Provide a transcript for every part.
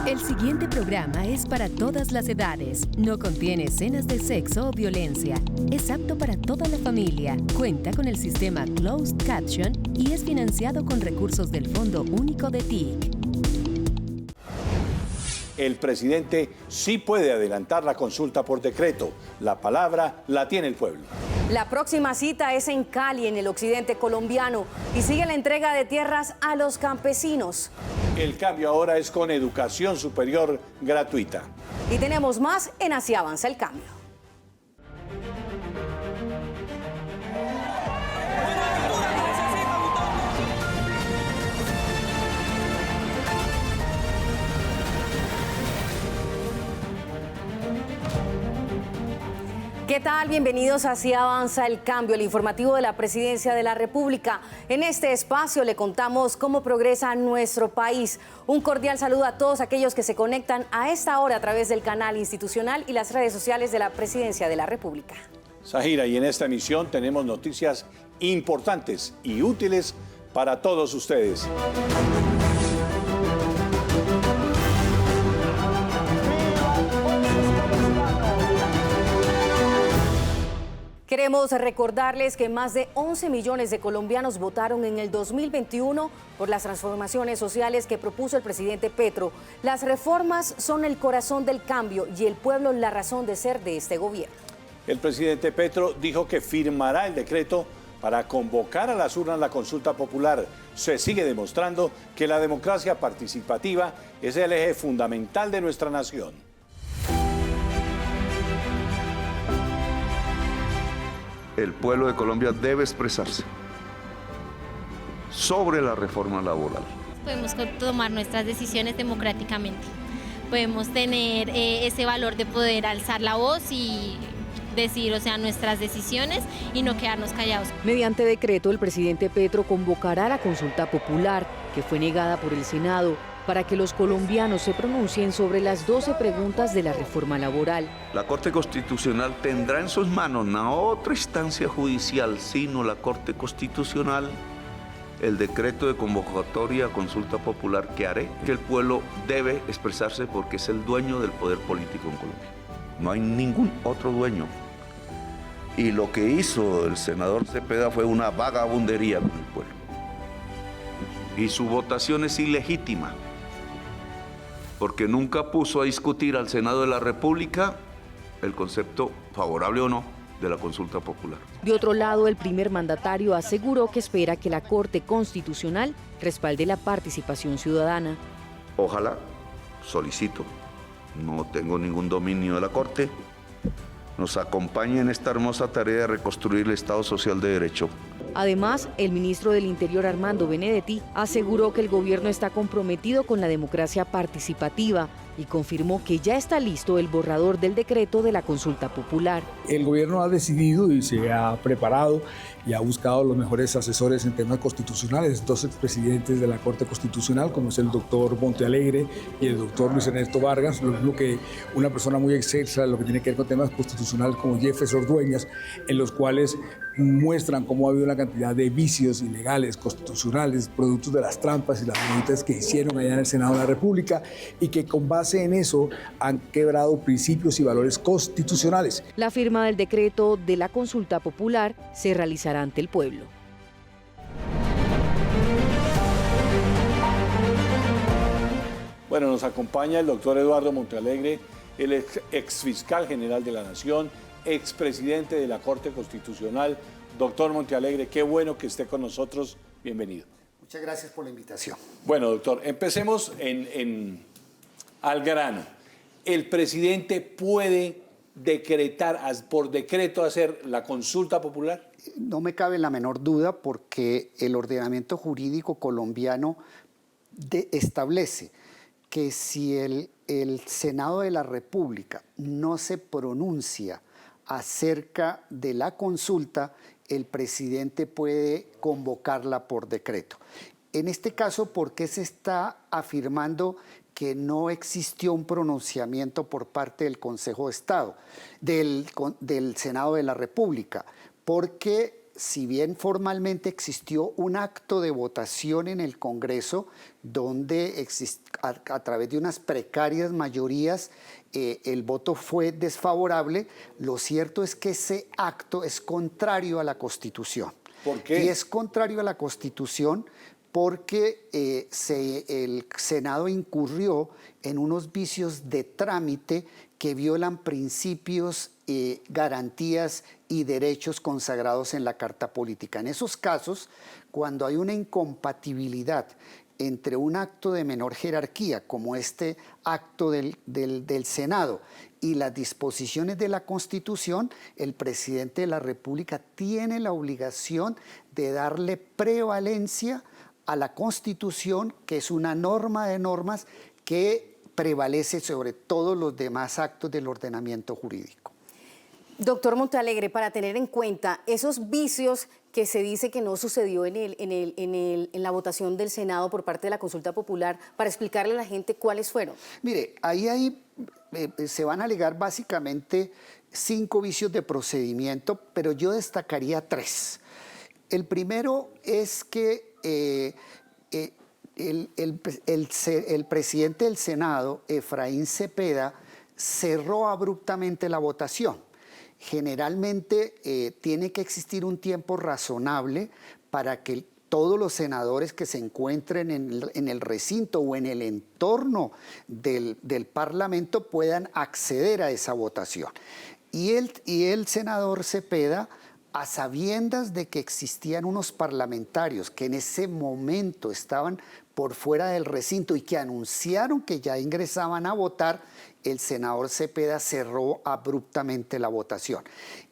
El siguiente programa es para todas las edades. No contiene escenas de sexo o violencia. Es apto para toda la familia. Cuenta con el sistema Closed Caption y es financiado con recursos del Fondo Único de TIC. El presidente sí puede adelantar la consulta por decreto. La palabra la tiene el pueblo. La próxima cita es en Cali, en el occidente colombiano, y sigue la entrega de tierras a los campesinos. El cambio ahora es con educación superior gratuita. Y tenemos más en Así Avanza el Cambio. ¿Qué tal? Bienvenidos a Así Avanza el Cambio, el informativo de la Presidencia de la República. En este espacio le contamos cómo progresa nuestro país. Un cordial saludo a todos aquellos que se conectan a esta hora a través del canal institucional y las redes sociales de la Presidencia de la República. Zahira, y en esta emisión tenemos noticias importantes y útiles para todos ustedes. Queremos recordarles que más de 11 millones de colombianos votaron en el 2021 por las transformaciones sociales que propuso el presidente Petro. Las reformas son el corazón del cambio y el pueblo la razón de ser de este gobierno. El presidente Petro dijo que firmará el decreto para convocar a las urnas la consulta popular. Se sigue demostrando que la democracia participativa es el eje fundamental de nuestra nación. El pueblo de Colombia debe expresarse sobre la reforma laboral. Podemos tomar nuestras decisiones democráticamente. Podemos tener ese valor de poder alzar la voz y decir, nuestras decisiones y no quedarnos callados. Mediante decreto, el presidente Petro convocará la consulta popular, que fue negada por el Senado, para que los colombianos se pronuncien sobre las 12 preguntas de la reforma laboral. La Corte Constitucional tendrá en sus manos, no otra instancia judicial, sino la Corte Constitucional, el decreto de convocatoria a consulta popular que haré, que el pueblo debe expresarse porque es el dueño del poder político en Colombia. No hay ningún otro dueño. Y lo que hizo el senador Cepeda fue una vagabundería con el pueblo. Y su votación es ilegítima, porque nunca puso a discutir al Senado de la República el concepto, favorable o no, de la consulta popular. De otro lado, el primer mandatario aseguró que espera que la Corte Constitucional respalde la participación ciudadana. Ojalá, solicito, no tengo ningún dominio de la Corte, nos acompañe en esta hermosa tarea de reconstruir el Estado Social de Derecho. Además, el ministro del Interior, Armando Benedetti, aseguró que el gobierno está comprometido con la democracia participativa y confirmó que ya está listo el borrador del decreto de la consulta popular. El gobierno ha decidido y se ha preparado y ha buscado los mejores asesores en temas constitucionales, dos expresidentes de la Corte Constitucional, como es el doctor Montealegre y el doctor Luis Ernesto Vargas, lo mismo que una persona muy excelsa en lo que tiene que ver con temas constitucionales como Jefferson Dueñas, en los cuales muestran cómo ha habido una cantidad de vicios ilegales, constitucionales, productos de las trampas y las voluntades que hicieron allá en el Senado de la República y que con base en eso han quebrado principios y valores constitucionales. La firma del decreto de la consulta popular se realizará ante el pueblo. Bueno, nos acompaña el doctor Eduardo Montealegre, el exfiscal general de la Nación, expresidente de la Corte Constitucional. Doctor Montealegre, qué bueno que esté con nosotros. Bienvenido. Muchas gracias por la invitación. Bueno, doctor, empecemos al grano. ¿El presidente puede decretar, por decreto, hacer la consulta popular? No me cabe la menor duda porque el ordenamiento jurídico colombiano establece que si el Senado de la República no se pronuncia acerca de la consulta, el presidente puede convocarla por decreto. En este caso, ¿por qué se está afirmando que no existió un pronunciamiento por parte del Consejo de Estado, del Senado de la República? Porque si bien formalmente existió un acto de votación en el Congreso donde a través de unas precarias mayorías el voto fue desfavorable, lo cierto es que ese acto es contrario a la Constitución. ¿Por qué? Y es contrario a la Constitución porque el Senado incurrió en unos vicios de trámite que violan principios, garantías y derechos consagrados en la Carta Política. En esos casos, cuando hay una incompatibilidad entre un acto de menor jerarquía, como este acto del Senado, y las disposiciones de la Constitución, el presidente de la República tiene la obligación de darle prevalencia a la Constitución, que es una norma de normas que prevalece sobre todos los demás actos del ordenamiento jurídico. Doctor Montealegre, para tener en cuenta esos vicios que se dice que no sucedió en la votación del Senado por parte de la consulta popular, para explicarle a la gente cuáles fueron. Mire, ahí se van a alegar básicamente 5 vicios de procedimiento, pero yo destacaría 3. El primero es que el presidente del Senado, Efraín Cepeda, cerró abruptamente la votación. Generalmente tiene que existir un tiempo razonable para que todos los senadores que se encuentren en el recinto o en el entorno del Parlamento puedan acceder a esa votación. Y el senador Cepeda, a sabiendas de que existían unos parlamentarios que en ese momento estaban por fuera del recinto y que anunciaron que ya ingresaban a votar, el senador Cepeda cerró abruptamente la votación.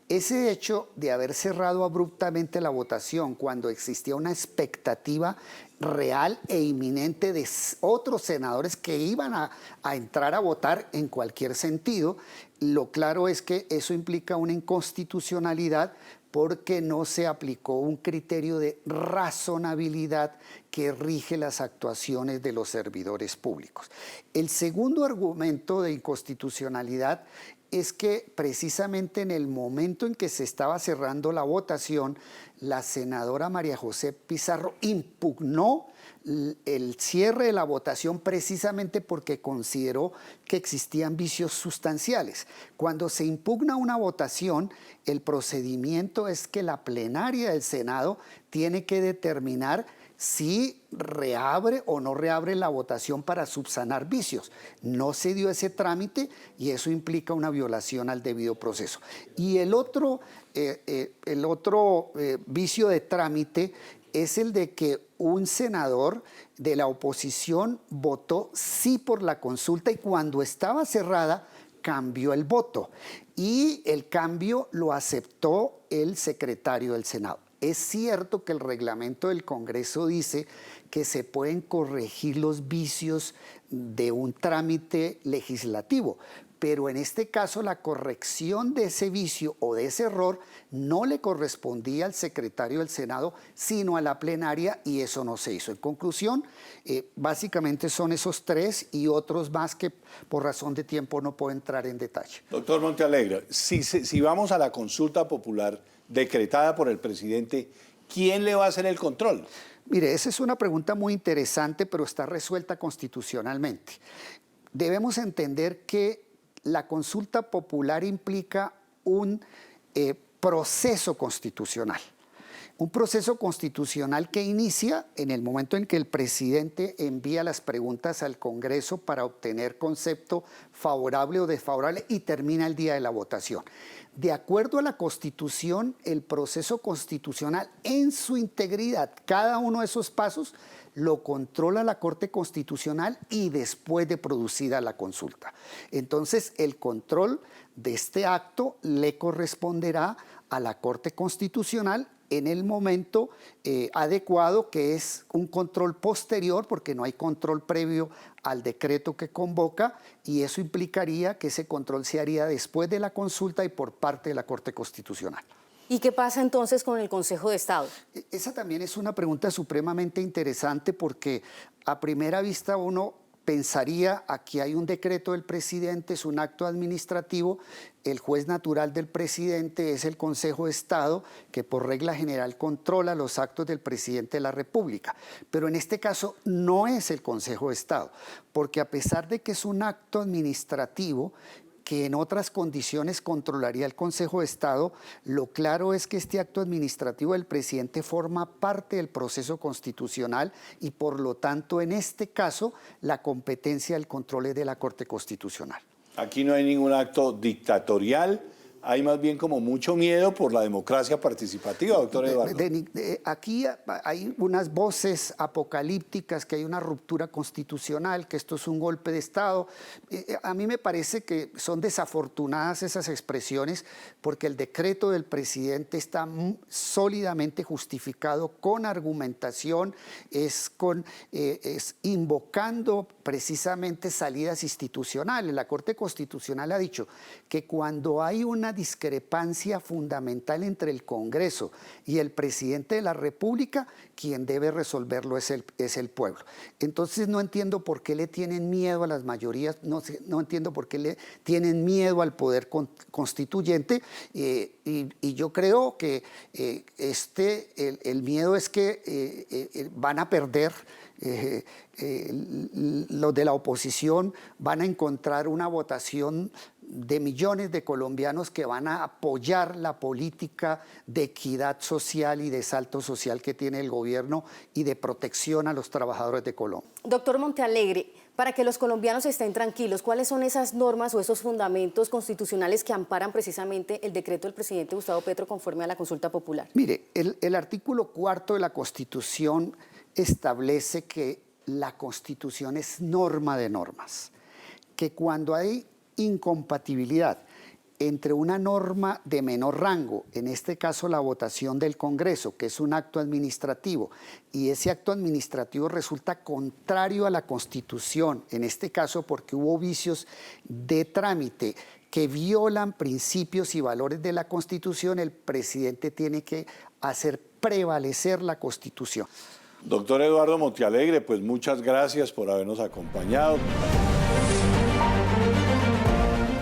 Ese hecho de haber cerrado abruptamente la votación cuando existía una expectativa real e inminente de otros senadores que iban a entrar a votar en cualquier sentido, lo claro es que eso implica una inconstitucionalidad porque no se aplicó un criterio de razonabilidad que rige las actuaciones de los servidores públicos. El segundo argumento de inconstitucionalidad es que precisamente en el momento en que se estaba cerrando la votación, la senadora María José Pizarro impugnó el cierre de la votación precisamente porque consideró que existían vicios sustanciales. Cuando se impugna una votación, el procedimiento es que la plenaria del Senado tiene que determinar si reabre o no reabre la votación para subsanar vicios. No se dio ese trámite y eso implica una violación al debido proceso. Y el otro vicio de trámite es el de que un senador de la oposición votó sí por la consulta y cuando estaba cerrada cambió el voto y el cambio lo aceptó el secretario del Senado. Es cierto que el reglamento del Congreso dice que se pueden corregir los vicios de un trámite legislativo, pero en este caso la corrección de ese vicio o de ese error no le correspondía al secretario del Senado, sino a la plenaria y eso no se hizo. En conclusión, básicamente son esos 3 y otros más que por razón de tiempo no puedo entrar en detalle. Doctor Montealegre, si vamos a la consulta popular decretada por el presidente, ¿quién le va a hacer el control? Mire, esa es una pregunta muy interesante, pero está resuelta constitucionalmente. Debemos entender que la consulta popular implica un proceso constitucional. Un proceso constitucional que inicia en el momento en que el presidente envía las preguntas al Congreso para obtener concepto favorable o desfavorable y termina el día de la votación. De acuerdo a la Constitución, el proceso constitucional en su integridad, cada uno de esos pasos, lo controla la Corte Constitucional y después de producida la consulta. Entonces, el control de este acto le corresponderá a la Corte Constitucional en el momento adecuado, que es un control posterior, porque no hay control previo al decreto que convoca, y eso implicaría que ese control se haría después de la consulta y por parte de la Corte Constitucional. ¿Y qué pasa entonces con el Consejo de Estado? Esa también es una pregunta supremamente interesante porque a primera vista uno pensaría, aquí hay un decreto del presidente, es un acto administrativo, el juez natural del presidente es el Consejo de Estado, que por regla general controla los actos del presidente de la República. Pero en este caso no es el Consejo de Estado, porque a pesar de que es un acto administrativo, que en otras condiciones controlaría el Consejo de Estado, lo claro es que este acto administrativo del presidente forma parte del proceso constitucional y por lo tanto en este caso la competencia del control es de la Corte Constitucional. Aquí no hay ningún acto dictatorial, hay más bien como mucho miedo por la democracia participativa, doctor Eduardo. Aquí hay unas voces apocalípticas, que hay una ruptura constitucional, que esto es un golpe de Estado. A mí me parece que son desafortunadas esas expresiones porque el decreto del presidente está sólidamente justificado con argumentación, es invocando precisamente salidas institucionales. La Corte Constitucional ha dicho que cuando hay una discrepancia fundamental entre el Congreso y el presidente de la República, quien debe resolverlo es el pueblo. Entonces no entiendo por qué le tienen miedo a las mayorías, no entiendo por qué le tienen miedo al poder constituyente y yo creo que el miedo es que van a perder. Los de la oposición van a encontrar una votación de millones de colombianos que van a apoyar la política de equidad social y de salto social que tiene el gobierno y de protección a los trabajadores de Colombia. Doctor Montealegre, para que los colombianos estén tranquilos, ¿cuáles son esas normas o esos fundamentos constitucionales que amparan precisamente el decreto del presidente Gustavo Petro conforme a la consulta popular? Mire, el artículo 4 de la Constitución establece que la Constitución es norma de normas, que cuando hay incompatibilidad entre una norma de menor rango, en este caso la votación del Congreso, que es un acto administrativo, y ese acto administrativo resulta contrario a la Constitución, en este caso porque hubo vicios de trámite que violan principios y valores de la Constitución, el presidente tiene que hacer prevalecer la Constitución. Doctor Eduardo Montealegre, pues muchas gracias por habernos acompañado.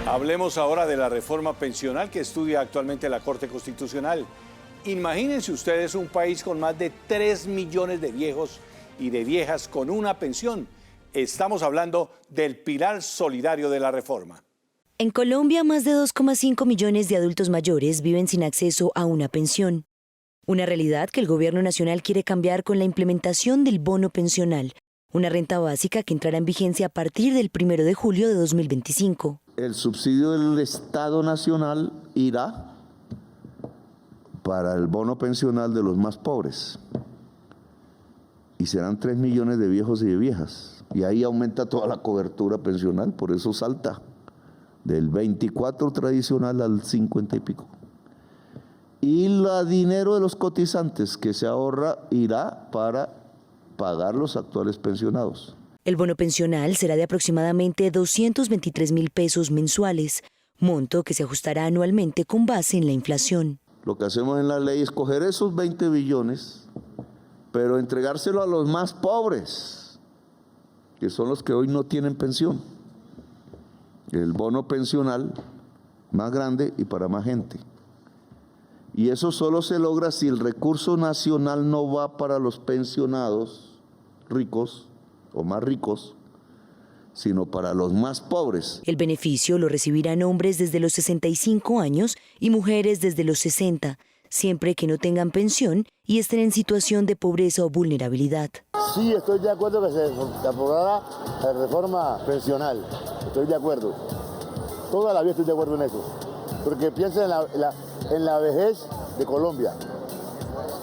Hablemos ahora de la reforma pensional que estudia actualmente la Corte Constitucional. Imagínense ustedes un país con más de 3 millones de viejos y de viejas con una pensión. Estamos hablando del pilar solidario de la reforma. En Colombia, más de 2,5 millones de adultos mayores viven sin acceso a una pensión. Una realidad que el Gobierno Nacional quiere cambiar con la implementación del bono pensional, una renta básica que entrará en vigencia a partir del 1 de julio de 2025. El subsidio del Estado Nacional irá para el bono pensional de los más pobres. Y serán 3 millones de viejos y de viejas. Y ahí aumenta toda la cobertura pensional, por eso salta del 24 tradicional al 50 y pico. Y el dinero de los cotizantes que se ahorra irá para pagar los actuales pensionados. El bono pensional será de aproximadamente 223.000 pesos mensuales, monto que se ajustará anualmente con base en la inflación. Lo que hacemos en la ley es coger esos 20 billones, pero entregárselo a los más pobres, que son los que hoy no tienen pensión. El bono pensional más grande y para más gente. Y eso solo se logra si el recurso nacional no va para los pensionados ricos o más ricos, sino para los más pobres. El beneficio lo recibirán hombres desde los 65 años y mujeres desde los 60, siempre que no tengan pensión y estén en situación de pobreza o vulnerabilidad. Sí, estoy de acuerdo que se aprobara la reforma pensional, estoy de acuerdo. Toda la vida estoy de acuerdo en eso, porque piensa en la vejez de Colombia,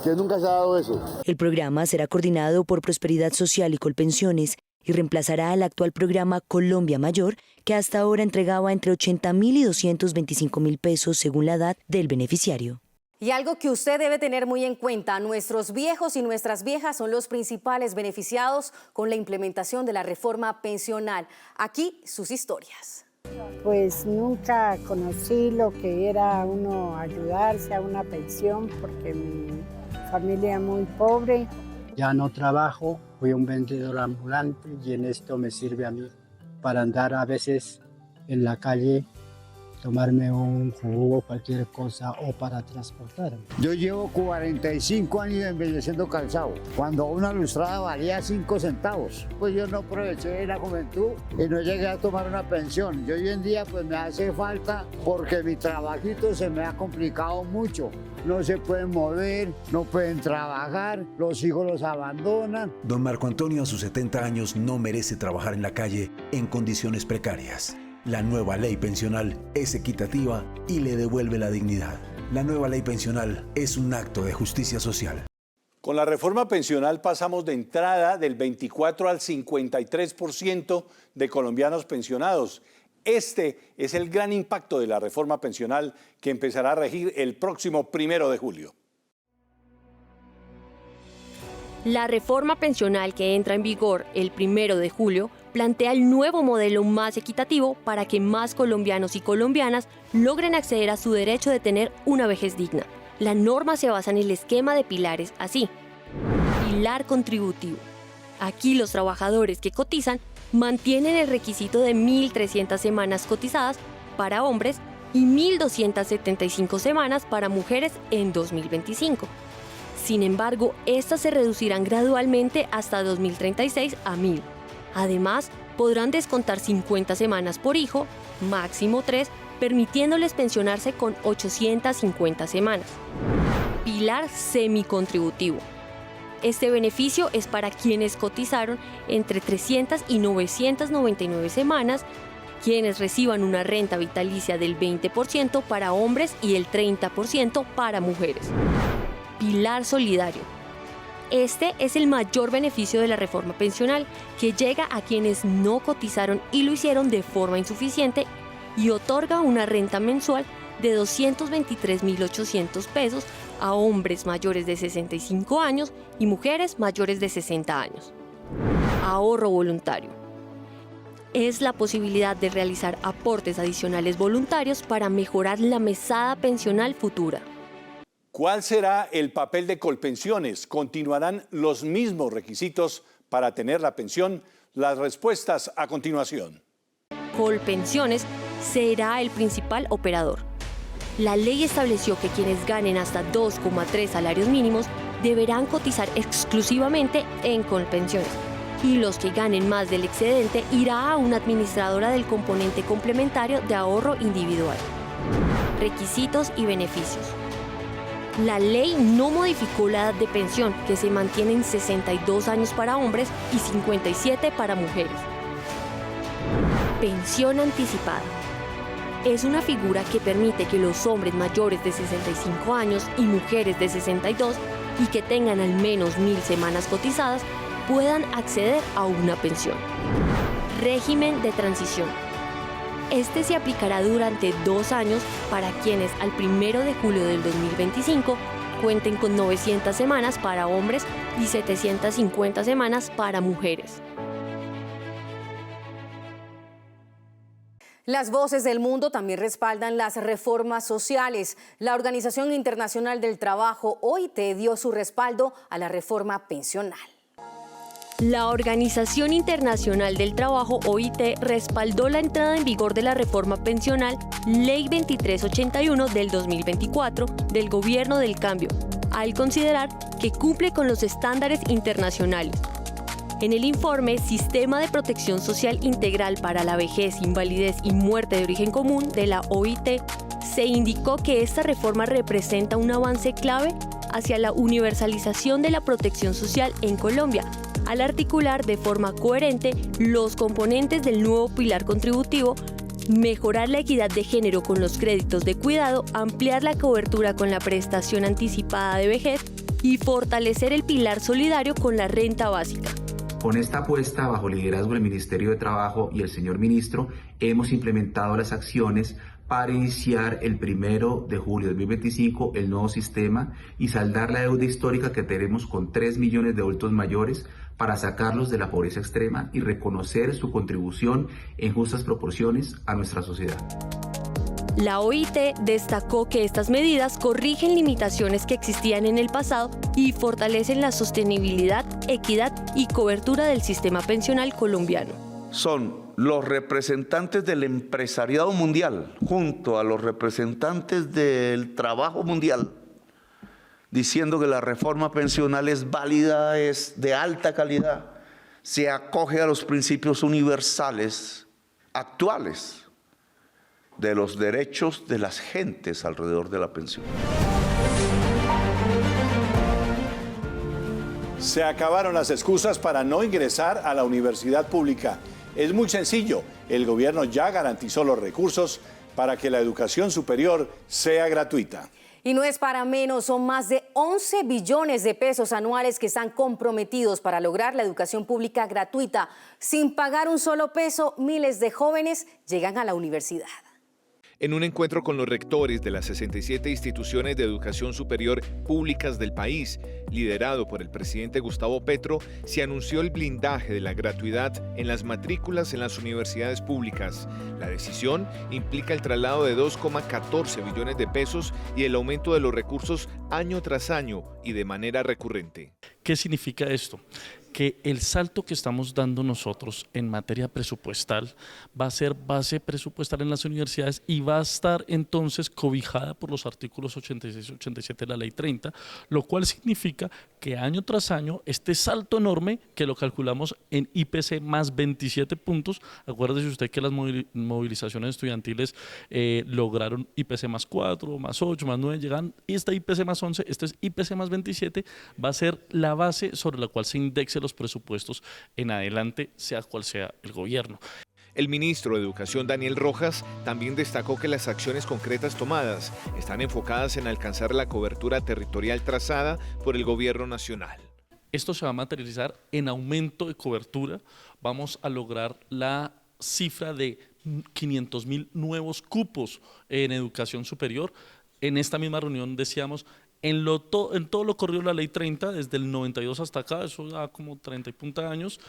que nunca se ha dado eso. El programa será coordinado por Prosperidad Social y Colpensiones y reemplazará al actual programa Colombia Mayor, que hasta ahora entregaba entre 80.000 y 225.000 pesos según la edad del beneficiario. Y algo que usted debe tener muy en cuenta, nuestros viejos y nuestras viejas son los principales beneficiados con la implementación de la reforma pensional. Aquí sus historias. Pues nunca conocí lo que era uno ayudarse a una pensión porque mi familia es muy pobre. Ya no trabajo, fui un vendedor ambulante y en esto me sirve a mí para andar a veces en la calle, tomarme un jugo, cualquier cosa o para transportarme. Yo llevo 45 años embelleciendo calzado. Cuando una lustrada valía 5 centavos, pues yo no aproveché la juventud y no llegué a tomar una pensión. Y hoy en día pues me hace falta porque mi trabajito se me ha complicado mucho. No se pueden mover, no pueden trabajar, los hijos los abandonan. Don Marco Antonio a sus 70 años no merece trabajar en la calle en condiciones precarias. La nueva ley pensional es equitativa y le devuelve la dignidad. La nueva ley pensional es un acto de justicia social. Con la reforma pensional pasamos de entrada del 24 al 53% de colombianos pensionados. Este es el gran impacto de la reforma pensional que empezará a regir el próximo 1 de julio. La reforma pensional que entra en vigor el 1 de julio plantea el nuevo modelo más equitativo para que más colombianos y colombianas logren acceder a su derecho de tener una vejez digna. La norma se basa en el esquema de pilares así. Pilar contributivo. Aquí los trabajadores que cotizan mantienen el requisito de 1.300 semanas cotizadas para hombres y 1.275 semanas para mujeres en 2025. Sin embargo, estas se reducirán gradualmente hasta 2036 a 1.000. Además, podrán descontar 50 semanas por hijo, máximo 3, permitiéndoles pensionarse con 850 semanas. Pilar semicontributivo. Este beneficio es para quienes cotizaron entre 300 y 999 semanas, quienes reciban una renta vitalicia del 20% para hombres y el 30% para mujeres. Pilar solidario. Este es el mayor beneficio de la reforma pensional, que llega a quienes no cotizaron y lo hicieron de forma insuficiente y otorga una renta mensual de 223.800 pesos a hombres mayores de 65 años y mujeres mayores de 60 años. Ahorro voluntario. Es la posibilidad de realizar aportes adicionales voluntarios para mejorar la mesada pensional futura. ¿Cuál será el papel de Colpensiones? ¿Continuarán los mismos requisitos para tener la pensión? Las respuestas a continuación. Colpensiones será el principal operador. La ley estableció que quienes ganen hasta 2,3 salarios mínimos deberán cotizar exclusivamente en Colpensiones, y los que ganen más del excedente irá a una administradora del componente complementario de ahorro individual. Requisitos y beneficios. La ley no modificó la edad de pensión, que se mantiene en 62 años para hombres y 57 para mujeres. Pensión anticipada. Es una figura que permite que los hombres mayores de 65 años y mujeres de 62 y que tengan al menos 1.000 semanas cotizadas puedan acceder a una pensión. Régimen de transición. Este se aplicará durante 2 años para quienes al 1 de julio del 2025 cuenten con 900 semanas para hombres y 750 semanas para mujeres. Las voces del mundo también respaldan las reformas sociales. La Organización Internacional del Trabajo, OIT, dio su respaldo a la reforma pensional. La Organización Internacional del Trabajo, OIT, respaldó la entrada en vigor de la reforma pensional Ley 2381 del 2024 del Gobierno del Cambio, al considerar que cumple con los estándares internacionales. En el informe Sistema de Protección Social Integral para la Vejez, Invalidez y Muerte de Origen Común de la OIT, se indicó que esta reforma representa un avance clave hacia la universalización de la protección social en Colombia, al articular de forma coherente los componentes del nuevo pilar contributivo, mejorar la equidad de género con los créditos de cuidado, ampliar la cobertura con la prestación anticipada de vejez y fortalecer el pilar solidario con la renta básica. Con esta apuesta, bajo liderazgo del Ministerio de Trabajo y el señor ministro, hemos implementado las acciones para iniciar el 1 de julio de 2025 el nuevo sistema y saldar la deuda histórica que tenemos con 3 millones de adultos mayores para sacarlos de la pobreza extrema y reconocer su contribución en justas proporciones a nuestra sociedad. La OIT destacó que estas medidas corrigen limitaciones que existían en el pasado y fortalecen la sostenibilidad, equidad y cobertura del sistema pensional colombiano. Son los representantes del empresariado mundial junto a los representantes del trabajo mundial diciendo que la reforma pensional es válida, es de alta calidad, se acoge a los principios universales actuales de los derechos de las gentes alrededor de la pensión. Se acabaron las excusas para no ingresar a la universidad pública. Es muy sencillo, el gobierno ya garantizó los recursos para que la educación superior sea gratuita. Y no es para menos, son más de 11 billones de pesos anuales que están comprometidos para lograr la educación pública gratuita. Sin pagar un solo peso, miles de jóvenes llegan a la universidad. En un encuentro con los rectores de las 67 instituciones de educación superior públicas del país, liderado por el presidente Gustavo Petro, se anunció el blindaje de la gratuidad en las matrículas en las universidades públicas. La decisión implica el traslado de 2,14 billones de pesos y el aumento de los recursos año tras año y de manera recurrente. ¿Qué significa esto? Que el salto que estamos dando nosotros en materia presupuestal va a ser base presupuestal en las universidades y va a estar entonces cobijada por los artículos 86 y 87 de la Ley 30, lo cual significa que año tras año este salto enorme que lo calculamos en IPC más 27 puntos, acuérdese usted que las movilizaciones estudiantiles lograron IPC más 4, más 8, más 9, llegan, esta IPC más 11, este es IPC más 27, va a ser la base sobre la cual se indexe los presupuestos en adelante, sea cual sea el gobierno. El ministro de Educación, Daniel Rojas, también destacó que las acciones concretas tomadas están enfocadas en alcanzar la cobertura territorial trazada por el gobierno nacional. Esto se va a materializar en aumento de cobertura. Vamos a lograr la cifra de 500.000 nuevos cupos en educación superior. En esta misma reunión decíamos, en todo lo corrido de la Ley 30, desde el 92 hasta acá, eso da como 30 y punta años,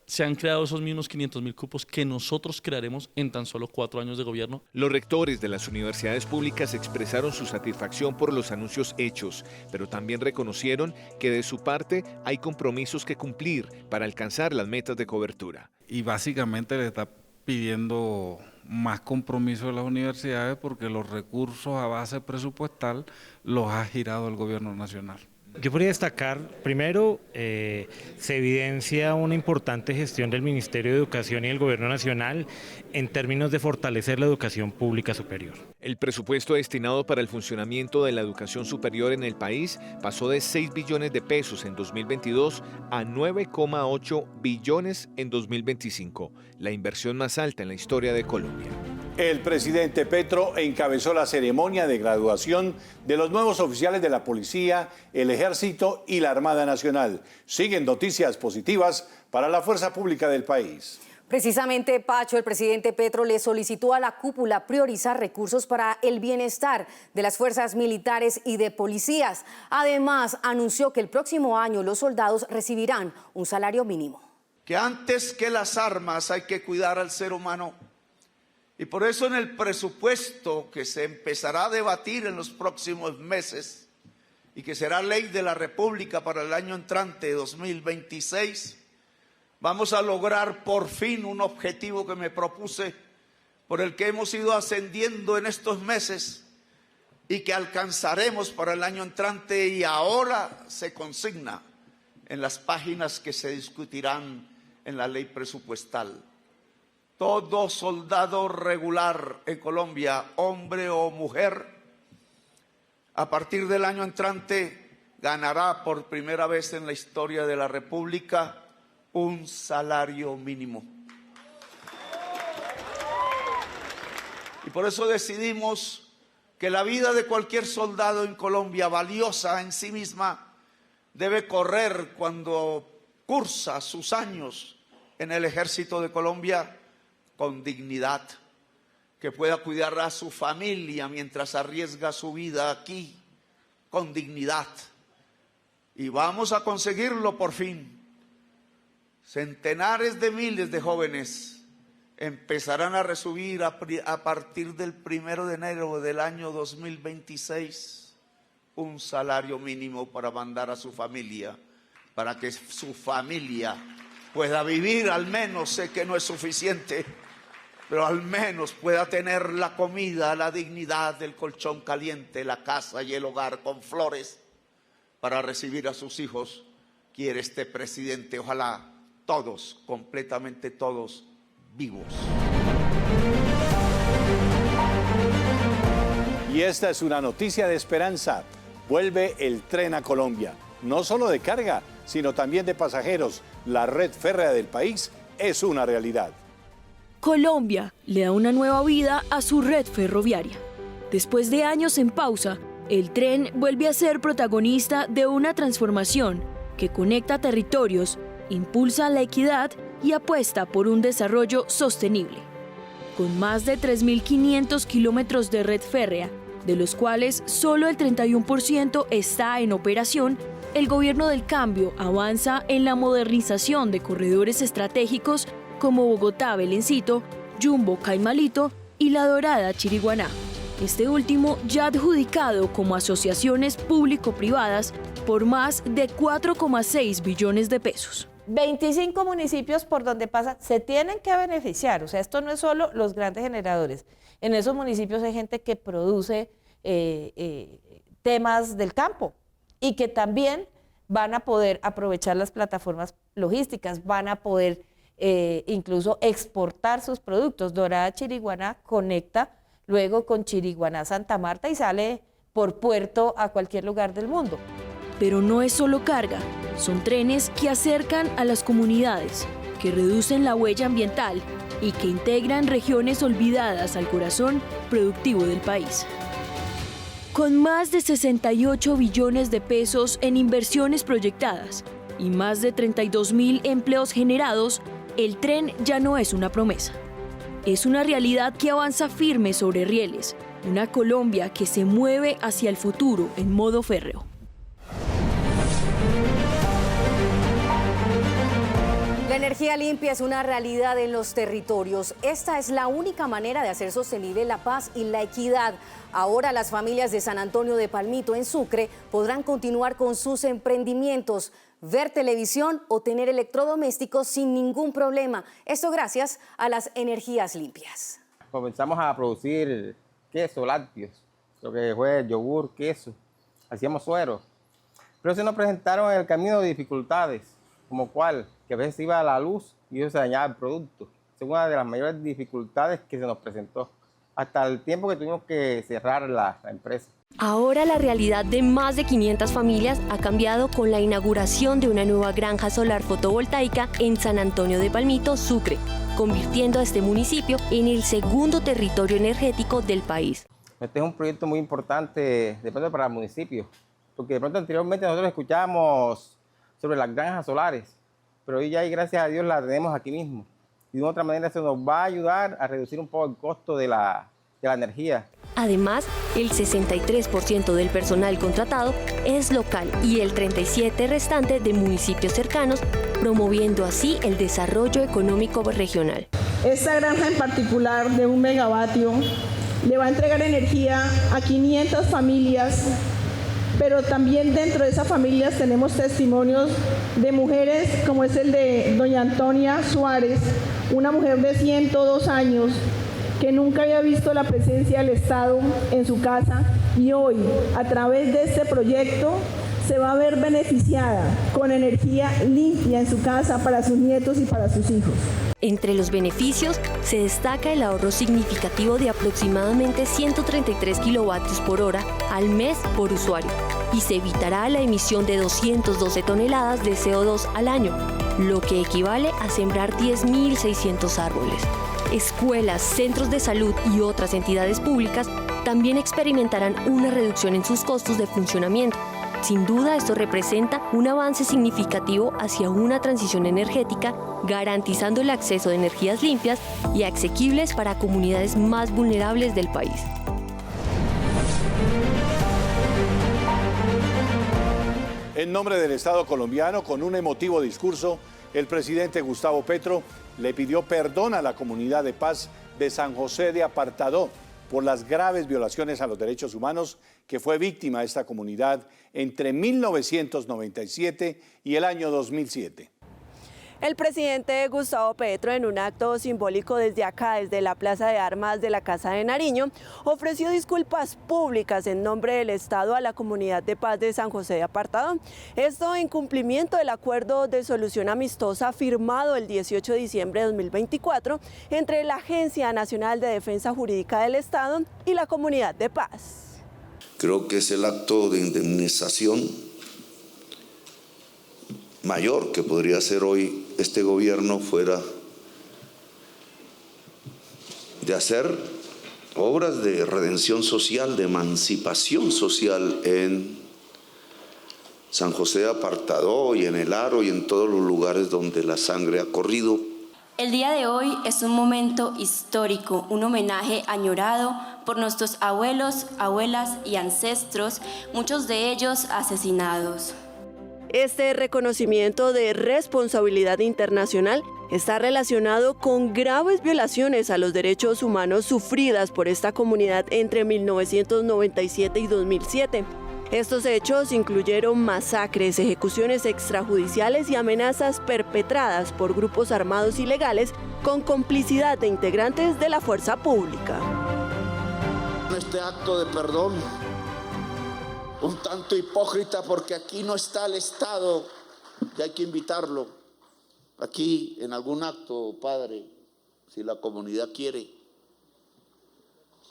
se han creado esos mismos 500.000 cupos que nosotros crearemos en tan solo 4 años de gobierno. Los rectores de las universidades públicas expresaron su satisfacción por los anuncios hechos, pero también reconocieron que de su parte hay compromisos que cumplir para alcanzar las metas de cobertura. Y básicamente le está pidiendo más compromiso de las universidades porque los recursos a base presupuestal los ha girado el gobierno nacional. Yo podría destacar, primero, se evidencia una importante gestión del Ministerio de Educación y el Gobierno Nacional en términos de fortalecer la educación pública superior. El presupuesto destinado para el funcionamiento de la educación superior en el país pasó de 6 billones de pesos en 2022 a 9,8 billones en 2025, la inversión más alta en la historia de Colombia. El presidente Petro encabezó la ceremonia de graduación de los nuevos oficiales de la Policía, el Ejército y la Armada Nacional. Siguen noticias positivas para la fuerza pública del país. Precisamente, Pacho, el presidente Petro le solicitó a la cúpula priorizar recursos para el bienestar de las fuerzas militares y de policías. Además, anunció que el próximo año los soldados recibirán un salario mínimo. Que antes que las armas hay que cuidar al ser humano. Y por eso en el presupuesto que se empezará a debatir en los próximos meses y que será ley de la República para el año entrante 2026, vamos a lograr por fin un objetivo que me propuse, por el que hemos ido ascendiendo en estos meses y que alcanzaremos para el año entrante y ahora se consigna en las páginas que se discutirán en la ley presupuestal. Todo soldado regular en Colombia, hombre o mujer, a partir del año entrante ganará por primera vez en la historia de la República un salario mínimo. Y por eso decidimos que la vida de cualquier soldado en Colombia, valiosa en sí misma, debe correr cuando cursa sus años en el Ejército de Colombia con dignidad, que pueda cuidar a su familia mientras arriesga su vida aquí con dignidad. Y vamos a conseguirlo por fin. Centenares de miles de jóvenes empezarán a recibir a partir del 1 de enero del año 2026 un salario mínimo para mandar a su familia, para que su familia pueda vivir, al menos, sé que no es suficiente, pero al menos pueda tener la comida, la dignidad, el colchón caliente, la casa y el hogar con flores para recibir a sus hijos. Quiere este presidente, ojalá todos, completamente todos, vivos. Y esta es una noticia de esperanza. Vuelve el tren a Colombia, no solo de carga, sino también de pasajeros. La red férrea del país es una realidad. Colombia le da una nueva vida a su red ferroviaria. Después de años en pausa, el tren vuelve a ser protagonista de una transformación que conecta territorios, impulsa la equidad y apuesta por un desarrollo sostenible. Con más de 3.500 kilómetros de red férrea, de los cuales solo el 31% está en operación, el Gobierno del Cambio avanza en la modernización de corredores estratégicos como Bogotá-Belencito, Jumbo-Caimalito y La Dorada-Chiriguaná. Este último ya adjudicado como asociaciones público-privadas por más de 4,6 billones de pesos. 25 municipios por donde pasa se tienen que beneficiar, o sea, esto no es solo los grandes generadores. En esos municipios hay gente que produce temas del campo y que también van a poder aprovechar las plataformas logísticas, van a poder incluso exportar sus productos. Dorada-Chiriguaná conecta luego con Chiriguaná-Santa Marta y sale por puerto a cualquier lugar del mundo. Pero no es solo carga, son trenes que acercan a las comunidades, que reducen la huella ambiental y que integran regiones olvidadas al corazón productivo del país. Con más de 68 billones de pesos en inversiones proyectadas y más de 32.000 empleos generados, el tren ya no es una promesa. Es una realidad que avanza firme sobre rieles, una Colombia que se mueve hacia el futuro en modo férreo. La energía limpia es una realidad en los territorios. Esta es la única manera de hacer sostenible la paz y la equidad. Ahora las familias de San Antonio de Palmito, en Sucre, podrán continuar con sus emprendimientos, ver televisión o tener electrodomésticos sin ningún problema. Esto gracias a las energías limpias. Comenzamos a producir queso, lácteos, lo que fue yogur, queso, hacíamos suero. Pero se nos presentaron en el camino de dificultades, como cuál, que a veces iba a la luz y eso se dañaba el producto. Es una de las mayores dificultades que se nos presentó, hasta el tiempo que tuvimos que cerrar la empresa. Ahora la realidad de más de 500 familias ha cambiado con la inauguración de una nueva granja solar fotovoltaica en San Antonio de Palmito, Sucre, convirtiendo a este municipio en el segundo territorio energético del país. Este es un proyecto muy importante de pronto para el municipio, porque de pronto anteriormente nosotros escuchábamos sobre las granjas solares, pero hoy ya, y gracias a Dios, la tenemos aquí mismo. Y de otra manera eso nos va a ayudar a reducir un poco el costo de la energía. Además, el 63% del personal contratado es local y el 37% restante de municipios cercanos, promoviendo así el desarrollo económico regional. Esta granja en particular de 1 megavatio le va a entregar energía a 500 familias, pero también dentro de esas familias tenemos testimonios de mujeres como es el de doña Antonia Suárez, una mujer de 102 años que nunca había visto la presencia del Estado en su casa y hoy, a través de este proyecto, se va a ver beneficiada con energía limpia en su casa para sus nietos y para sus hijos. Entre los beneficios se destaca el ahorro significativo de aproximadamente 133 kilovatios por hora al mes por usuario y se evitará la emisión de 212 toneladas de CO2 al año, lo que equivale a sembrar 10.600 árboles. Escuelas, centros de salud y otras entidades públicas también experimentarán una reducción en sus costos de funcionamiento. Sin duda, esto representa un avance significativo hacia una transición energética, garantizando el acceso de energías limpias y asequibles para comunidades más vulnerables del país. En nombre del Estado colombiano, con un emotivo discurso, el presidente Gustavo Petro le pidió perdón a la comunidad de paz de San José de Apartadó por las graves violaciones a los derechos humanos que fue víctima esta comunidad entre 1997 y el año 2007. El presidente Gustavo Petro, en un acto simbólico desde acá, desde la Plaza de Armas de la Casa de Nariño, ofreció disculpas públicas en nombre del Estado a la comunidad de paz de San José de Apartadó. Esto en cumplimiento del acuerdo de solución amistosa firmado el 18 de diciembre de 2024 entre la Agencia Nacional de Defensa Jurídica del Estado y la comunidad de paz. Creo que es el acto de indemnización mayor que podría hacer hoy este gobierno, fuera de hacer obras de redención social, de emancipación social en San José de Apartadó y en El Aro y en todos los lugares donde la sangre ha corrido. El día de hoy es un momento histórico, un homenaje añorado por nuestros abuelos, abuelas y ancestros, muchos de ellos asesinados. Este reconocimiento de responsabilidad internacional está relacionado con graves violaciones a los derechos humanos sufridas por esta comunidad entre 1997 y 2007. Estos hechos incluyeron masacres, ejecuciones extrajudiciales y amenazas perpetradas por grupos armados ilegales con complicidad de integrantes de la fuerza pública. Este acto de perdón, un tanto hipócrita, porque aquí no está el Estado y hay que invitarlo. Aquí en algún acto, padre, si la comunidad quiere,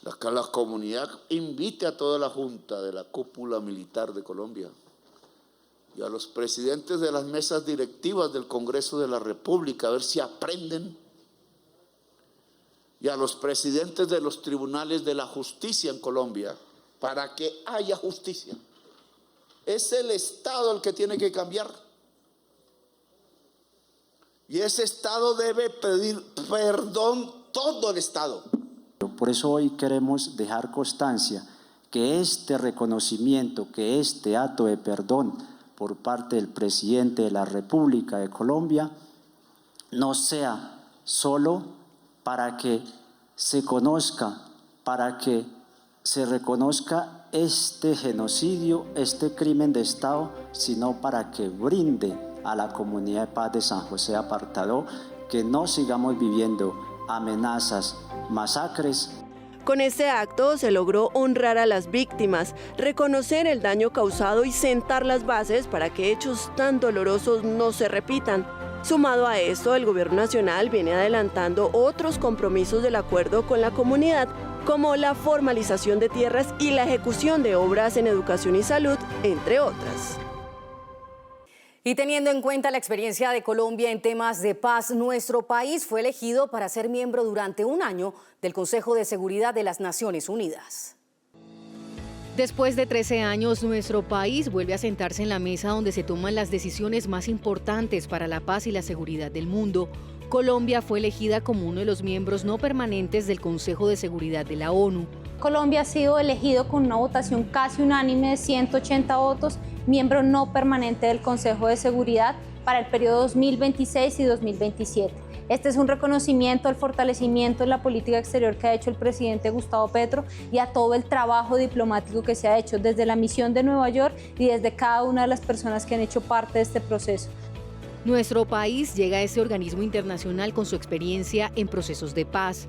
la comunidad invite a toda la Junta de la Cúpula Militar de Colombia y a los presidentes de las mesas directivas del Congreso de la República a ver si aprenden, y a los presidentes de los tribunales de la justicia en Colombia, para que haya justicia. Es el Estado el que tiene que cambiar. Y ese Estado debe pedir perdón, todo el Estado. Por eso hoy queremos dejar constancia que este reconocimiento, que este acto de perdón por parte del presidente de la República de Colombia no sea solo para que se conozca, para que se reconozca este genocidio, este crimen de Estado, sino para que brinde a la comunidad de paz de San José de Apartadó que no sigamos viviendo amenazas, masacres. Con este acto se logró honrar a las víctimas, reconocer el daño causado y sentar las bases para que hechos tan dolorosos no se repitan. Sumado a esto, el Gobierno Nacional viene adelantando otros compromisos del acuerdo con la comunidad, como la formalización de tierras y la ejecución de obras en educación y salud, entre otras. Y teniendo en cuenta la experiencia de Colombia en temas de paz, nuestro país fue elegido para ser miembro durante un año del Consejo de Seguridad de las Naciones Unidas. Después de 13 años, nuestro país vuelve a sentarse en la mesa donde se toman las decisiones más importantes para la paz y la seguridad del mundo. Colombia fue elegida como uno de los miembros no permanentes del Consejo de Seguridad de la ONU. Colombia ha sido elegido con una votación casi unánime de 180 votos, miembro no permanente del Consejo de Seguridad para el periodo 2026 y 2027. Este es un reconocimiento al fortalecimiento de la política exterior que ha hecho el presidente Gustavo Petro y a todo el trabajo diplomático que se ha hecho desde la misión de Nueva York y desde cada una de las personas que han hecho parte de este proceso. Nuestro país llega a este organismo internacional con su experiencia en procesos de paz.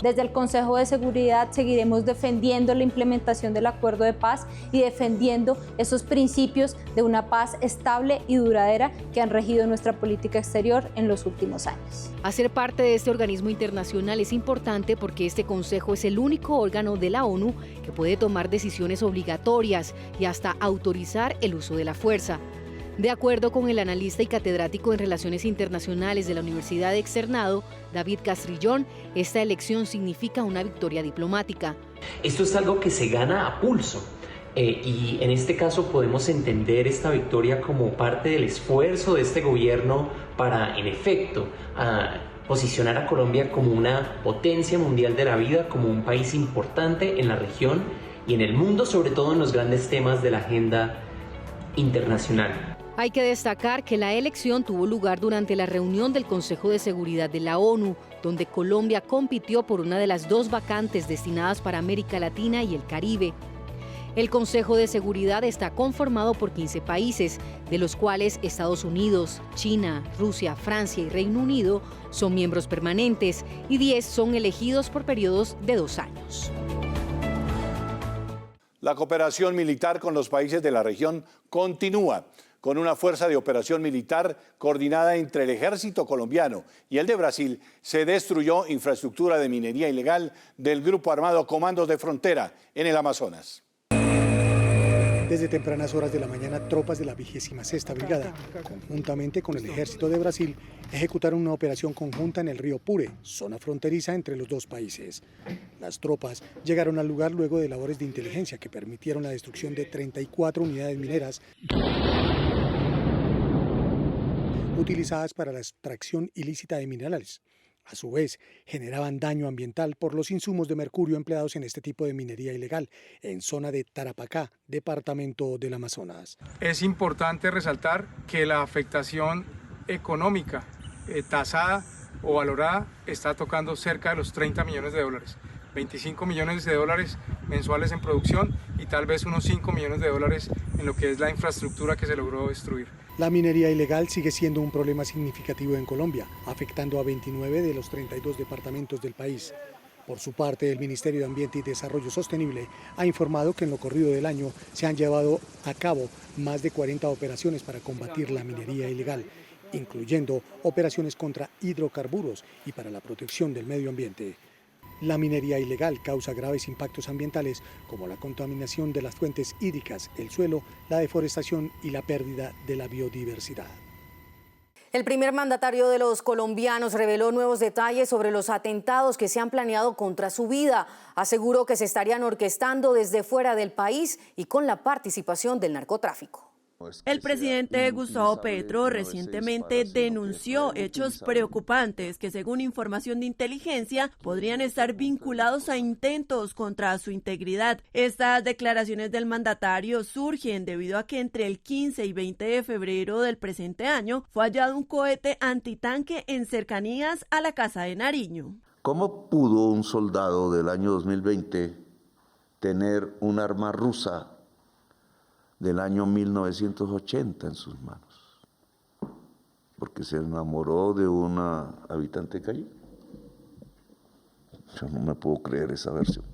Desde el Consejo de Seguridad seguiremos defendiendo la implementación del acuerdo de paz y defendiendo esos principios de una paz estable y duradera que han regido nuestra política exterior en los últimos años. Hacer parte de este organismo internacional es importante porque este Consejo es el único órgano de la ONU que puede tomar decisiones obligatorias y hasta autorizar el uso de la fuerza. De acuerdo con el analista y catedrático en Relaciones Internacionales de la Universidad de Externado, David Castrillón, esta elección significa una victoria diplomática. Esto es algo que se gana a pulso y en este caso podemos entender esta victoria como parte del esfuerzo de este gobierno para, en efecto, posicionar a Colombia como una potencia mundial de la vida, como un país importante en la región y en el mundo, sobre todo en los grandes temas de la agenda internacional. Hay que destacar que la elección tuvo lugar durante la reunión del Consejo de Seguridad de la ONU, donde Colombia compitió por una de las 2 vacantes destinadas para América Latina y el Caribe. El Consejo de Seguridad está conformado por 15 países, de los cuales Estados Unidos, China, Rusia, Francia y Reino Unido son miembros permanentes y 10 son elegidos por periodos de 2 años. La cooperación militar con los países de la región continúa, con una fuerza de operación militar coordinada entre el ejército colombiano y el de Brasil. Se destruyó infraestructura de minería ilegal del grupo armado Comandos de Frontera en el Amazonas. Desde tempranas horas de la mañana, tropas de la 26ª Brigada, conjuntamente con el ejército de Brasil, ejecutaron una operación conjunta en el río Pure, zona fronteriza entre los 2 países. Las tropas llegaron al lugar luego de labores de inteligencia que permitieron la destrucción de 34 unidades mineras utilizadas para la extracción ilícita de minerales. A su vez, generaban daño ambiental por los insumos de mercurio empleados en este tipo de minería ilegal en zona de Tarapacá, departamento del Amazonas. Es importante resaltar que la afectación económica tasada o valorada está tocando cerca de los 30 millones de dólares. 25 millones de dólares mensuales en producción y tal vez unos 5 millones de dólares en lo que es la infraestructura que se logró destruir. La minería ilegal sigue siendo un problema significativo en Colombia, afectando a 29 de los 32 departamentos del país. Por su parte, el Ministerio de Ambiente y Desarrollo Sostenible ha informado que en lo corrido del año se han llevado a cabo más de 40 operaciones para combatir la minería ilegal, incluyendo operaciones contra hidrocarburos y para la protección del medio ambiente. La minería ilegal causa graves impactos ambientales como la contaminación de las fuentes hídricas, el suelo, la deforestación y la pérdida de la biodiversidad. El primer mandatario de los colombianos reveló nuevos detalles sobre los atentados que se han planeado contra su vida. Aseguró que se estarían orquestando desde fuera del país y con la participación del narcotráfico. El presidente Gustavo Petro recientemente denunció hechos preocupantes que, según información de inteligencia, podrían estar vinculados a intentos contra su integridad. Estas declaraciones del mandatario surgen debido a que entre el 15 y 20 de febrero del presente año fue hallado un cohete antitanque en cercanías a la Casa de Nariño. ¿Cómo pudo un soldado del año 2020 tener un arma rusa del año 1980 en sus manos? Porque se enamoró de una habitante de calle. Yo no me puedo creer esa versión.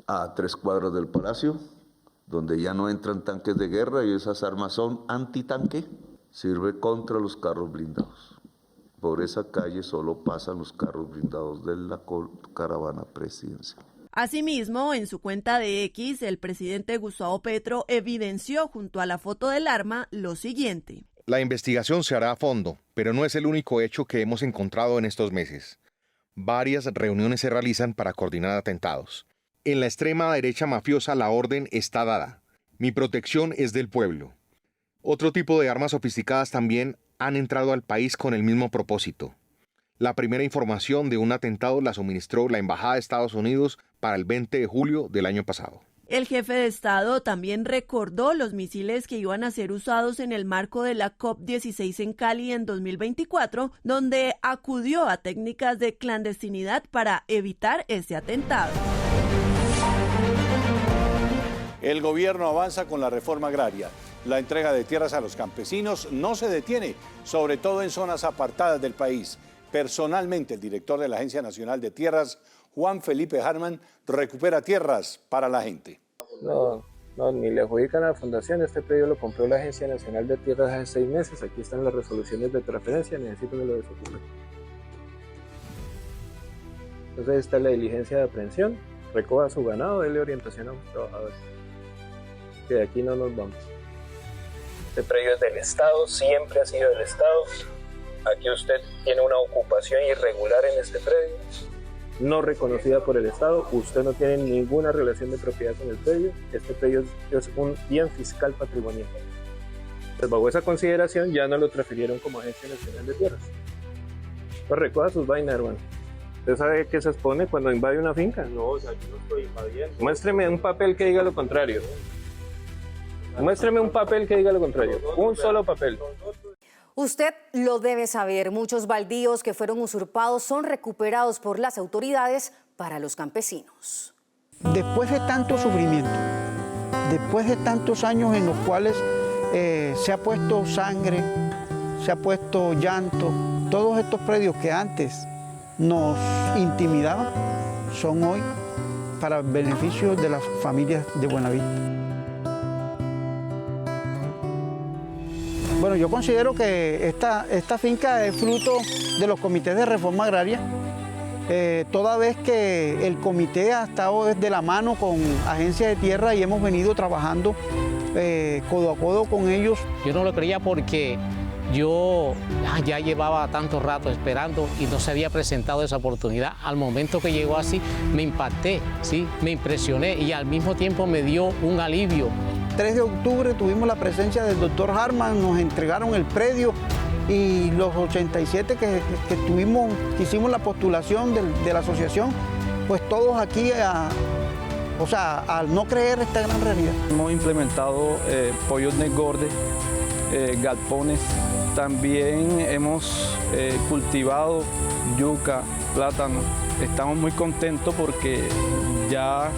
A 3 cuadras del Palacio, donde ya no entran tanques de guerra y esas armas son antitanque, sirve contra los carros blindados. Por esa calle solo pasan los carros blindados de la caravana presidencial. Asimismo, en su cuenta de X, el presidente Gustavo Petro evidenció junto a la foto del arma lo siguiente. La investigación se hará a fondo, pero no es el único hecho que hemos encontrado en estos meses. Varias reuniones se realizan para coordinar atentados. En la extrema derecha mafiosa la orden está dada. Mi protección es del pueblo. Otro tipo de armas sofisticadas también han entrado al país con el mismo propósito. La primera información de un atentado la suministró la Embajada de Estados Unidos para el 20 de julio del año pasado. El jefe de Estado también recordó los misiles que iban a ser usados en el marco de la COP16 en Cali en 2024, donde acudió a técnicas de clandestinidad para evitar ese atentado. El gobierno avanza con la reforma agraria. La entrega de tierras a los campesinos no se detiene, sobre todo en zonas apartadas del país. Personalmente, el director de la Agencia Nacional de Tierras, Juan Felipe Harman, recupera tierras para la gente. No, ni le adjudican a la fundación. Este predio lo compró la Agencia Nacional de Tierras hace 6 meses. Aquí están las resoluciones de transferencia, necesito que lo desocupen. Entonces está la diligencia de aprehensión, recoja su ganado, déle orientación a los trabajadores. Que de aquí no nos vamos. Este predio es del Estado, siempre ha sido del Estado. Aquí usted tiene una ocupación irregular en este predio, no reconocida por el Estado, usted no tiene ninguna relación de propiedad con el predio, este predio es un bien fiscal patrimonial. Pues bajo esa consideración ya no lo transfirieron como Agencia Nacional de Tierras. Pues recoja sus vainas, hermano. ¿Usted sabe qué se expone cuando invade una finca? No, o sea, yo no estoy invadiendo. Muéstreme un papel que diga lo contrario. Muéstreme un papel que diga lo contrario, un solo papel. Usted lo debe saber, muchos baldíos que fueron usurpados son recuperados por las autoridades para los campesinos. Después de tanto sufrimiento, después de tantos años en los cuales se ha puesto sangre, se ha puesto llanto, todos estos predios que antes nos intimidaban son hoy para el beneficio de las familias de Buenavista. Bueno, yo considero que esta finca es fruto de los comités de reforma agraria, toda vez que el comité ha estado de la mano con agencias de tierra y hemos venido trabajando codo a codo con ellos. Yo no lo creía porque yo ya llevaba tanto rato esperando y no se había presentado esa oportunidad. Al momento que llegó así, me impacté, ¿sí? Me impresioné y al mismo tiempo me dio un alivio. 3 de octubre tuvimos la presencia del doctor Harman, nos entregaron el predio y los 87 que hicimos la postulación de la asociación, pues todos aquí, al no creer esta gran realidad. Hemos implementado pollos de engorde, galpones, también hemos cultivado yuca, plátano. Estamos muy contentos porque ya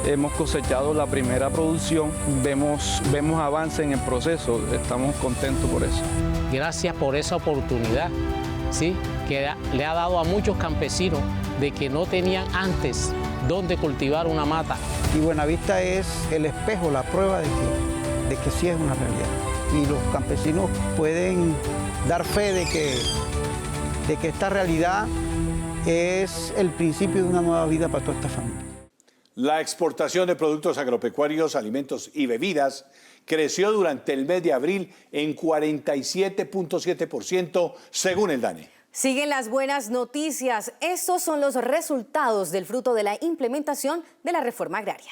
hemos cosechado la primera producción, vemos avance en el proceso, estamos contentos por eso. Gracias por esa oportunidad, ¿sí? Que le ha dado a muchos campesinos de que no tenían antes dónde cultivar una mata. Y Buenavista es el espejo, la prueba de que sí es una realidad. Y los campesinos pueden dar fe de que esta realidad es el principio de una nueva vida para toda esta familia. La exportación de productos agropecuarios, alimentos y bebidas creció durante el mes de abril en 47.7% según el DANE. Siguen las buenas noticias. Estos son los resultados del fruto de la implementación de la reforma agraria.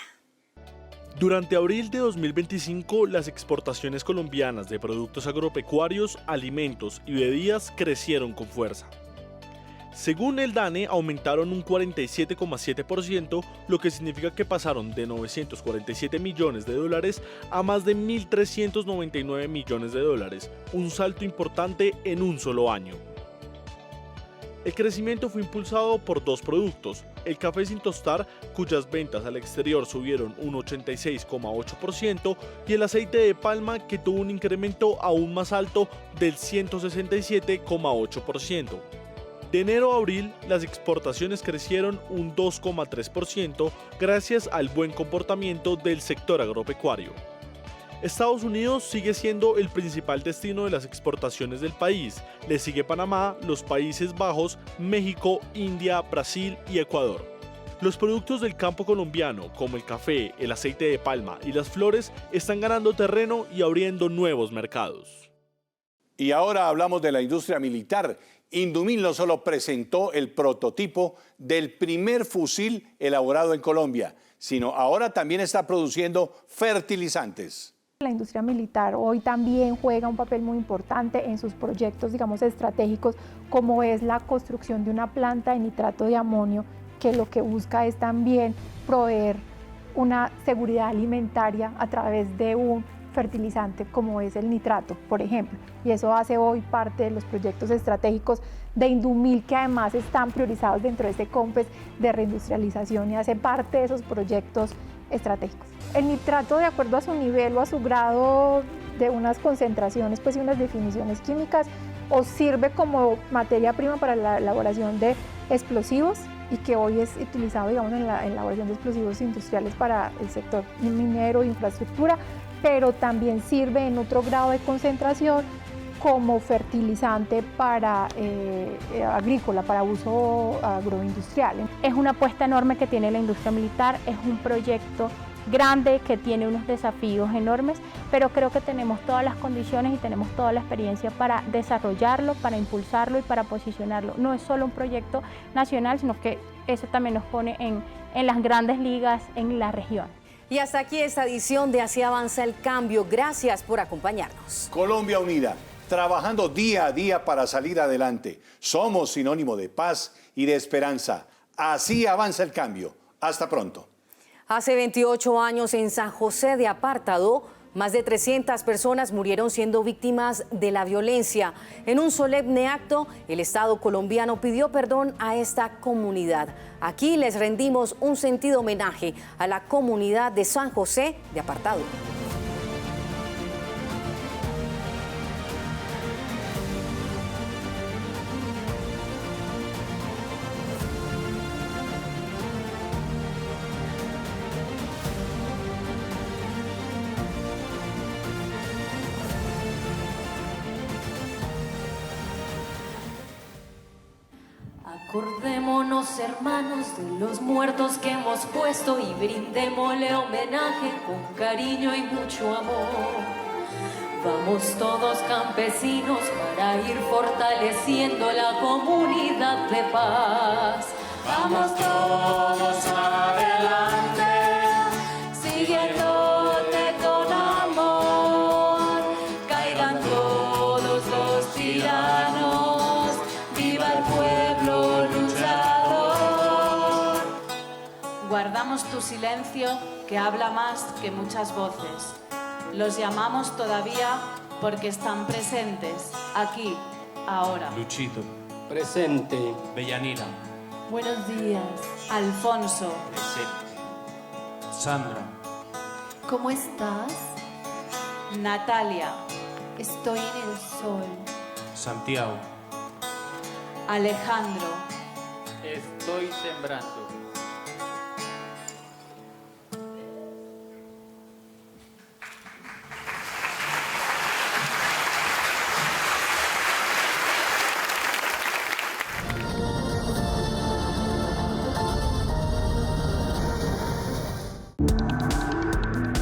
Durante abril de 2025, las exportaciones colombianas de productos agropecuarios, alimentos y bebidas crecieron con fuerza. Según el DANE, aumentaron un 47,7%, lo que significa que pasaron de 947 millones de dólares a más de 1.399 millones de dólares, un salto importante en un solo año. El crecimiento fue impulsado por 2 productos, el café sin tostar, cuyas ventas al exterior subieron un 86,8%, y el aceite de palma, que tuvo un incremento aún más alto del 167,8%. De enero a abril, las exportaciones crecieron un 2,3% gracias al buen comportamiento del sector agropecuario. Estados Unidos sigue siendo el principal destino de las exportaciones del país. Le sigue Panamá, los Países Bajos, México, India, Brasil y Ecuador. Los productos del campo colombiano, como el café, el aceite de palma y las flores, están ganando terreno y abriendo nuevos mercados. Y ahora hablamos de la industria militar. Indumil no solo presentó el prototipo del primer fusil elaborado en Colombia, sino ahora también está produciendo fertilizantes. La industria militar hoy también juega un papel muy importante en sus proyectos, digamos, estratégicos, como es la construcción de una planta de nitrato de amonio, que lo que busca es también proveer una seguridad alimentaria a través de un fertilizante como es el nitrato, por ejemplo, y eso hace hoy parte de los proyectos estratégicos de Indumil, que además están priorizados dentro de este COMPES de reindustrialización y hace parte de esos proyectos estratégicos. El nitrato, de acuerdo a su nivel o a su grado de unas concentraciones y unas definiciones químicas, o sirve como materia prima para la elaboración de explosivos, y que hoy es utilizado, digamos, en la elaboración de explosivos industriales para el sector minero e infraestructura, pero también sirve en otro grado de concentración como fertilizante para agrícola, para uso agroindustrial. Es una apuesta enorme que tiene la industria militar, es un proyecto grande que tiene unos desafíos enormes, pero creo que tenemos todas las condiciones y tenemos toda la experiencia para desarrollarlo, para impulsarlo y para posicionarlo. No es solo un proyecto nacional, sino que eso también nos pone en las grandes ligas en la región. Y hasta aquí esta edición de Así Avanza el Cambio. Gracias por acompañarnos. Colombia unida, trabajando día a día para salir adelante. Somos sinónimo de paz y de esperanza. Así avanza el cambio. Hasta pronto. Hace 28 años en San José de Apartadó Más de 300 personas murieron siendo víctimas de la violencia. En un solemne acto, el Estado colombiano pidió perdón a esta comunidad. Aquí les rendimos un sentido homenaje a la comunidad de San José de Apartado. Acordémonos, hermanos, de los muertos que hemos puesto y brindémosle homenaje con cariño y mucho amor. Vamos todos campesinos para ir fortaleciendo la comunidad de paz. Vamos todos adelante, siguiéndote con amor. Caigan todos los tiranos, viva el pueblo luchador. Guardamos tu silencio que habla más que muchas voces. Los llamamos todavía porque están presentes, aquí, ahora. Luchito. Presente. Bellanira. Buenos días. Alfonso. Presente. Sandra. ¿Cómo estás? Natalia. Estoy en el sol. Santiago. Alejandro. Estoy sembrando.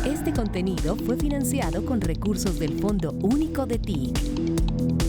Este contenido fue financiado con recursos del Fondo Único de TIC.